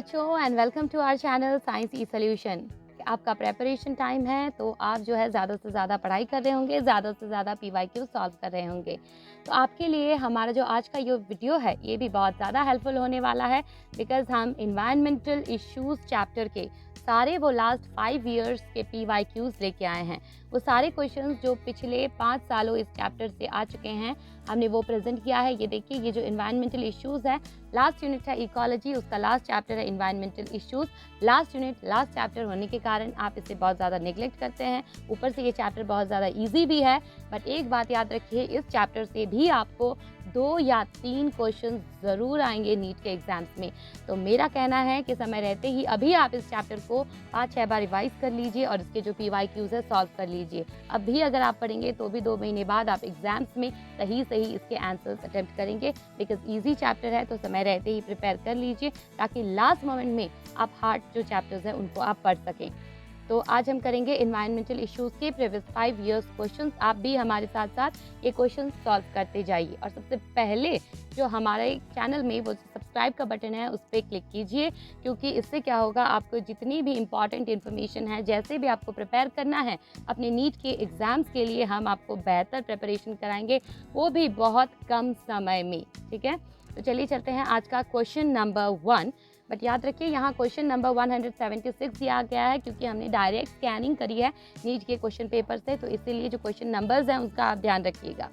बच्चों and welcome to our channel science e solution. आपका preparation time है तो आप जो है ज़्यादा से ज़्यादा पढ़ाई कर रहे होंगे, ज़्यादा से ज़्यादा पीवाईक्यू सॉल्व कर रहे होंगे। तो आपके लिए हमारा जो आज का ये वीडियो है ये भी बहुत ज़्यादा हेल्पफुल होने वाला है, बिकॉज हम इन्वायरमेंटल इश्यूज़ चैप्टर के सारे वो लास्ट 5 इयर्स के पीवाईक्यूज़ लेके आए हैं। वो सारे क्वेश्चंस जो पिछले 5 सालों इस चैप्टर से आ चुके हैं, हमने वो प्रेजेंट किया है। ये देखिए, ये जो इन्वायरमेंटल इश्यूज़ है, लास्ट यूनिट है इकोलॉजी, उसका लास्ट चैप्टर है environmental issues. Last unit last chapter होने के कारण आप इसे बहुत ज़्यादा निगलेक्ट करते हैं। ऊपर से ये चैप्टर बहुत ज़्यादा ईजी भी है, बट एक बात याद रखिए, इस चैप्टर से भी आपको 2 या 3 क्वेश्चन ज़रूर आएंगे नीट के एग्जाम्स में। तो मेरा कहना है कि समय रहते ही अभी आप इस चैप्टर को 5-6 बार रिवाइज कर लीजिए और इसके जो पीवाईक्यूज़ है सॉल्व कर लीजिए। अब भी अगर आप पढ़ेंगे तो भी 2 महीने बाद आप एग्जाम्स में सही इसके आंसर्स अटेम्प्ट करेंगे, बिकॉज ईजी चैप्टर है। तो समय रहते ही प्रिपेयर कर लीजिए ताकि लास्ट मोमेंट में आप हार्ड जो चैप्टर्स हैं उनको आप पढ़ सकें। तो आज हम करेंगे इन्वायरमेंटल इश्यूज़ के प्रीवियस 5 इयर्स क्वेश्चंस। आप भी हमारे साथ साथ ये क्वेश्चंस सॉल्व करते जाइए। और सबसे पहले जो हमारे चैनल में वो सब्सक्राइब का बटन है उस पर क्लिक कीजिए, क्योंकि इससे क्या होगा, आपको जितनी भी इंपॉर्टेंट इन्फॉर्मेशन है, जैसे भी आपको प्रिपेयर करना है अपने नीट के एग्ज़ाम्स के लिए, हम आपको बेहतर प्रिपरेशन कराएंगे, वो भी बहुत कम समय में। ठीक है, तो चलिए चलते हैं आज का क्वेश्चन नंबर 1। बट याद रखिए, यहाँ क्वेश्चन नंबर 176 दिया गया है, क्योंकि हमने डायरेक्ट स्कैनिंग करी है नीट के क्वेश्चन पेपर से, तो इसीलिए जो क्वेश्चन नंबर्स हैं उसका आप ध्यान रखिएगा।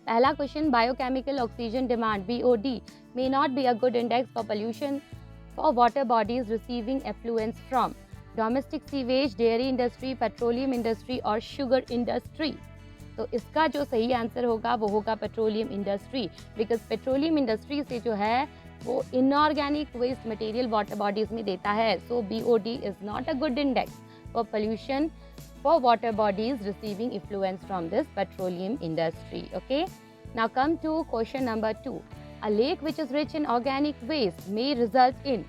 पहला question, biochemical oxygen demand BOD may not be a good index for pollution for water bodies receiving effluents from domestic sewage, dairy industry, petroleum industry और sugar industry। तो इसका जो सही आंसर होगा वो होगा petroleum industry, because petroleum industry से जो है वो inorganic waste material water bodies में देता है। So BOD is not a good index for pollution for water bodies receiving influence from this petroleum industry. Okay, now come to question number 2। A lake which is rich in organic waste may result in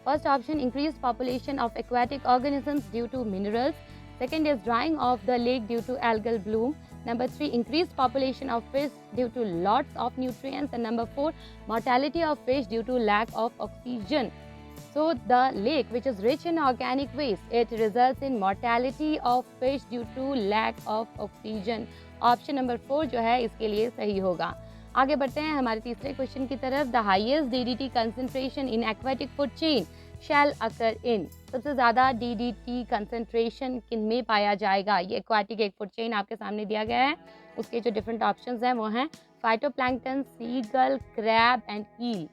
first option increased population of aquatic organisms due to minerals, second is drying of the lake due to algal bloom, number 3 increased population of fish due to lots of nutrients, and number 4 mortality of fish due to lack of oxygen. So the lake which is rich in organic waste, it results in mortality of fish due to lack of oxygen. Option number 4 जो है इसके लिए सही होगा। आगे बढ़ते हैं हमारे तीसरे क्वेश्चन की तरफ। The highest DDT concentration in aquatic food chain shall occur in. सबसे ज़्यादा DDT कंसंट्रेशन किन में पाया जाएगा? ये एक्वाटिक एक फूड चेन आपके सामने दिया गया है। उसके जो डिफरेंट ऑप्शंस हैं वो हैं फाइटोप्लैंक्टन, सीगल, क्रैब एंड ईल।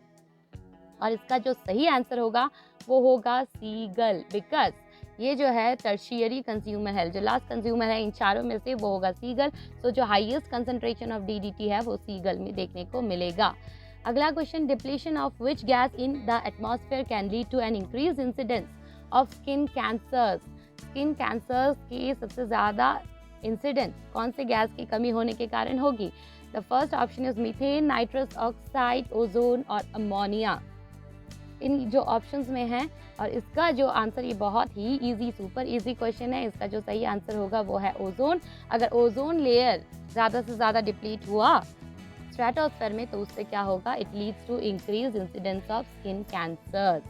और इसका जो सही आंसर होगा वो होगा सीगल, बिकॉज ये जो है टर्शियरी कंज्यूमर है, जो लास्ट कंज्यूमर है इन चारों में से, वो होगा सीगल। सो जो हाईएस्ट कंसंट्रेशन ऑफ DDT है वो सीगल में देखने को मिलेगा। अगला question, depletion of which gas in the atmosphere can lead to an increase incidence of skin cancers. Skin cancers की सबसे ज़्यादा इंसिडेंस कौन से गैस की कमी होने के कारण होगी? The first option is methane, nitrous oxide, ozone और अमोनिया। इन जो ऑप्शंस में है, और इसका जो आंसर, ये बहुत ही इजी, सुपर इजी क्वेश्चन है। इसका जो सही आंसर होगा वो है ओजोन। अगर ओजोन लेयर ज़्यादा से ज़्यादा डिप्लीट हुआ स्ट्रेटोस्फेयर में, तो उससे क्या होगा? It leads to increase incidence of skin cancers.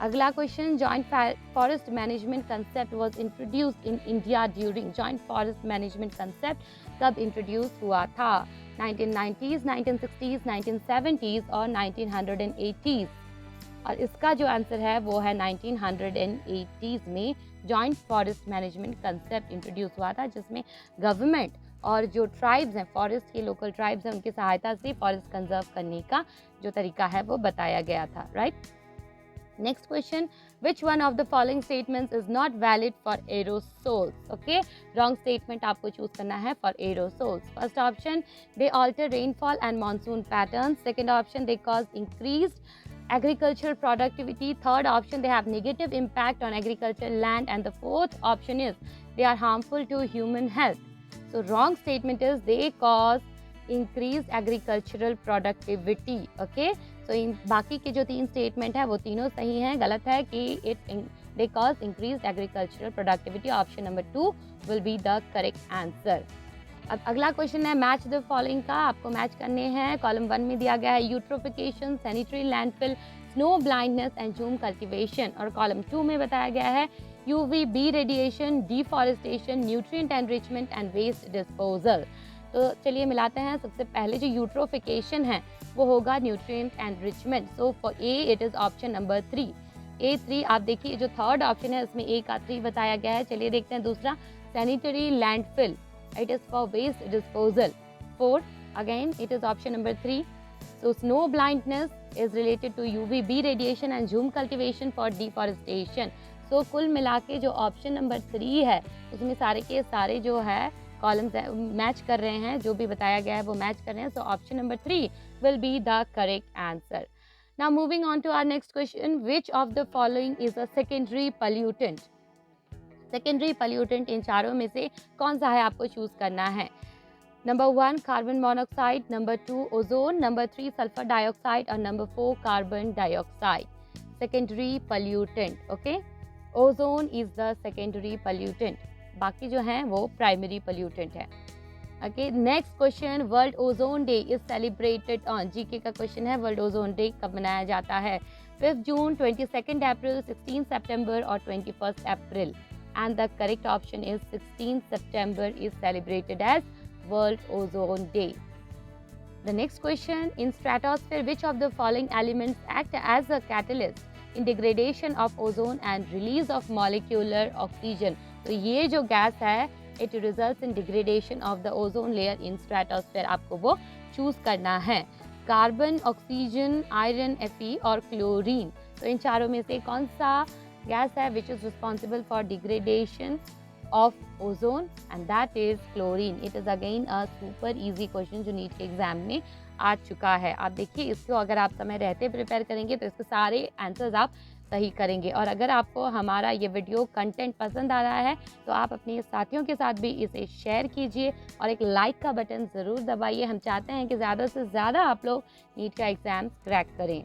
अगला question, joint forest management concept was introduced in India during. Joint forest management concept कब इंट्रोड्यूस हुआ था? 1990s, 1960s, 1970s और 1980s। और इसका जो आंसर है वो है 1980s में joint forest management concept introduce हुआ था, जिसमें गवर्नमेंट और जो ट्राइब्स हैं, फॉरेस्ट के लोकल ट्राइब्स हैं, उनकी सहायता से फॉरेस्ट कंजर्व करने का जो तरीका है वो बताया गया था। Right, next question, which one of the following statements is not valid for aerosols? Okay, wrong statement आपको चूज करना है for aerosols. First option, they alter rainfall and monsoon pattern. Second option, they cause increased agricultural productivity. Third option, they have negative impact on agricultural land, and the fourth option is they are harmful to human health. So wrong statement is they cause increased agricultural productivity. Okay, so इन बाकी के जो 3 statement है वो तीनों सही हैं। गलत है कि they cause increased agricultural productivity. Option number 2 will be the correct answer. अब अगला क्वेश्चन है मैच द फॉलोइंग का। आपको मैच करने हैं। कॉलम 1 में दिया गया है eutrophication, sanitary landfill, snow blindness and jhum cultivation, और कॉलम 2 में बताया गया है UVB radiation, deforestation, nutrient enrichment and waste disposal. तो चलिए मिलाते हैं। सबसे पहले जो यूट्रोफिकेशन है वो होगा nutrient enrichment. So for a it is option number 3, A3। आप देखिए जो थर्ड ऑप्शन है उसमें A का 3 बताया गया है। चलिए देखते हैं दूसरा, sanitary landfill, it is for waste disposal. 4 again it is option number 3। So snow blindness is related to UVB radiation and zoom cultivation for deforestation. So कुल मिला के जो ऑप्शन नंबर 3 है उसमें सारे के सारे जो है कॉलम्स मैच कर रहे हैं, जो भी बताया गया है वो मैच कर रहे हैं। So option number 3 will be the correct answer. Now moving on to our next question, which of the following is a secondary pollutant? Secondary pollutant इन चारों में से कौन सा है, आपको चूज करना है। Number 1 carbon monoxide, number 2 ozone, number 3 sulphur dioxide और number 4 carbon dioxide. Secondary pollutant, okay, ozone is the secondary pollutant, बाकी जो हैं वो प्राइमरी पोल्यूटेंट है। Okay, next question, world ozone day is celebrated on, GK का question है, world ozone day कब मनाया जाता है। 5 जून, 22 अप्रैल, 16 सितंबर और 21 अप्रैल। And the correct option is 16 सितंबर is celebrated as World Ozone Day. The next question, in stratosphere which of the following elements act as a catalyst in degradation of ozone and release of molecular oxygen? तो ये जो gas है it results in degradation of the ozone layer in stratosphere, आपको वो choose करना है। Carbon, oxygen, iron, Fe और chlorine. तो इन चारों में से कौन सा गैस है which is responsible for degradation of ozone, and that is chlorine. It is again a super easy question जो नीट के एग्जाम में आ चुका है। आप देखिए इसको अगर आप समय रहते प्रिपेयर करेंगे तो इसके सारे आंसर्स आप सही करेंगे। और अगर आपको हमारा ये वीडियो कंटेंट पसंद आ रहा है तो आप अपने साथियों के साथ भी इसे शेयर कीजिए और एक लाइक का बटन ज़रूर दबाइए। हम चाहते हैं कि ज़्यादा से ज़्यादा आप लोग नीट का एग्ज़ाम क्रैक करें।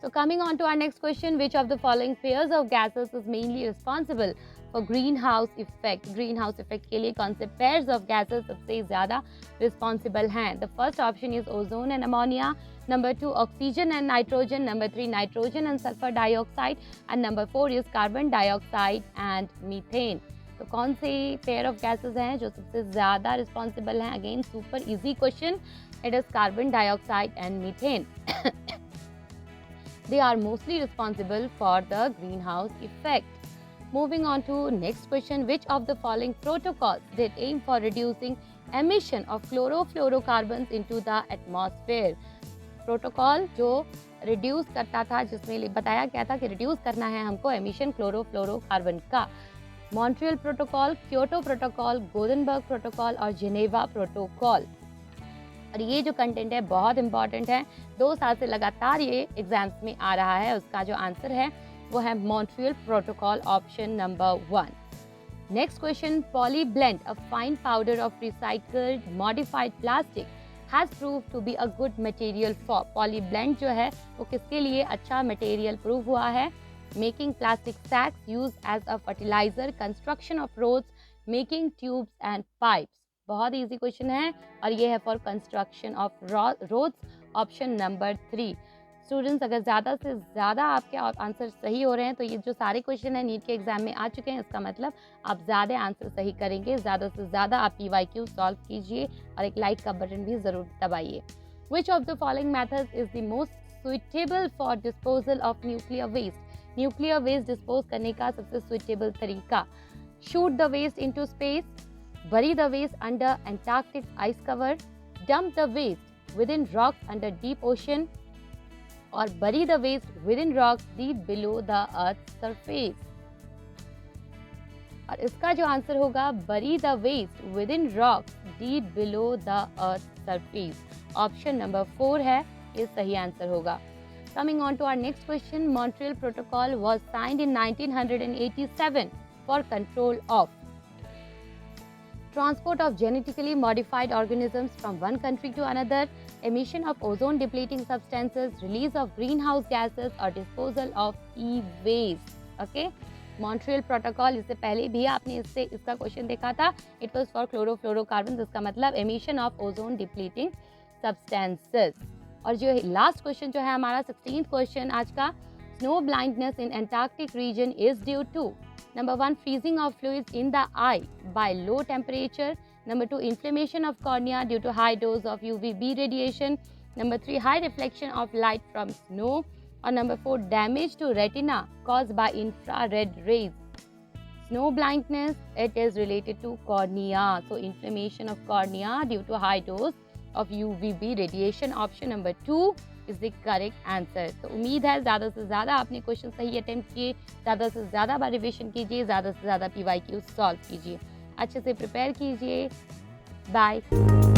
So coming on to our next question, which of the following pairs of gases is mainly responsible for greenhouse effect? Greenhouse effect के लिए कौन से pairs of gases सबसे ज़्यादा responsible हैं? The first option is ozone and ammonia, number 2 oxygen and nitrogen, number 3 nitrogen and sulfur dioxide, and number 4 is carbon dioxide and methane. तो कौन से pair of gases हैं जो सबसे ज़्यादा responsible हैं? Again super easy question. It is carbon dioxide and methane. They are mostly responsible for the greenhouse effect. Moving on to next question, which of the following protocols did aim for reducing emission of chlorofluorocarbons into the atmosphere? Protocol जो reduce करता था, जिसमें बताया गया था कि reduce करना है हमको एमिशन क्लोरोफ्लोरोकार्बन का। Montreal protocol, Kyoto protocol, Gothenburg protocol और जिनेवा प्रोटोकॉल। और ये जो कंटेंट है बहुत इंपॉर्टेंट है, 2 साल से लगातार ये एग्जाम्स में आ रहा है। उसका जो आंसर है वो है Montreal protocol, option number 1। Next question, Polyblend, a fine powder of recycled modified plastic has prove to be a good material for. Polyblend जो है वो किसके लिए अच्छा मटेरियल प्रूव हुआ है? Making plastic sacks, use as a fertiliser, construction of roads, making tubes and pipes. बहुत easy question है और ये है for construction of roads, option number 3। Students, अगर ज़्यादा से ज़्यादा आपके आंसर सही हो रहे हैं तो ये जो सारे क्वेश्चन हैं नीट के एग्जाम में आ चुके हैं, इसका मतलब आप ज़्यादा आंसर सही करेंगे। ज़्यादा से ज़्यादा आप PYQ सॉल्व कीजिए और एक लाइक का बटन भी ज़रूर दबाइए। Which of the following methods is the most suitable for disposal of nuclear waste? Nuclear waste dispose करने का सबसे सुइटेबल तरीका। Shoot the waste into space, bury the waste under Antarctic ice cover, dump the waste within rocks under deep ocean, or bury the waste within rocks deep below the earth's surface. और इसका जो answer होगा bury the waste within rocks deep below the earth's surface, option number 4 है, ये सही answer होगा। Coming on to our next question, Montreal Protocol was signed in 1987 for control of transport of genetically modified organisms from one country to another, emission of ozone depleting substances, release of greenhouse gases or disposal of e-waste. Okay? Montreal Protocol, इससे पहले भी आपने इसका question देखा था। It was for chlorofluorocarbons, इसका मतलब emission of ozone depleting substances. और जो लास्ट क्वेश्चन जो है हमारा 16th क्वेश्चन आज का, snow blindness in Antarctic region is due to number 1 freezing of fluids in the eye by low temperature, number 2 inflammation of cornea due to high dose of UVB radiation, number 3 high reflection of light from snow, or number 4 damage to retina caused by infrared rays. Snow blindness, it is related to cornea, so inflammation of cornea due to high dose of UVB radiation. Option number 2 is the correct answer. तो उम्मीद है ज़्यादा से ज़्यादा आपने question सही attempt किए, ज़्यादा से ज़्यादा बार रिविजन कीजिए, ज़्यादा से ज़्यादा PYQ सॉल्व कीजिए, अच्छे से प्रिपेयर कीजिए। बाय।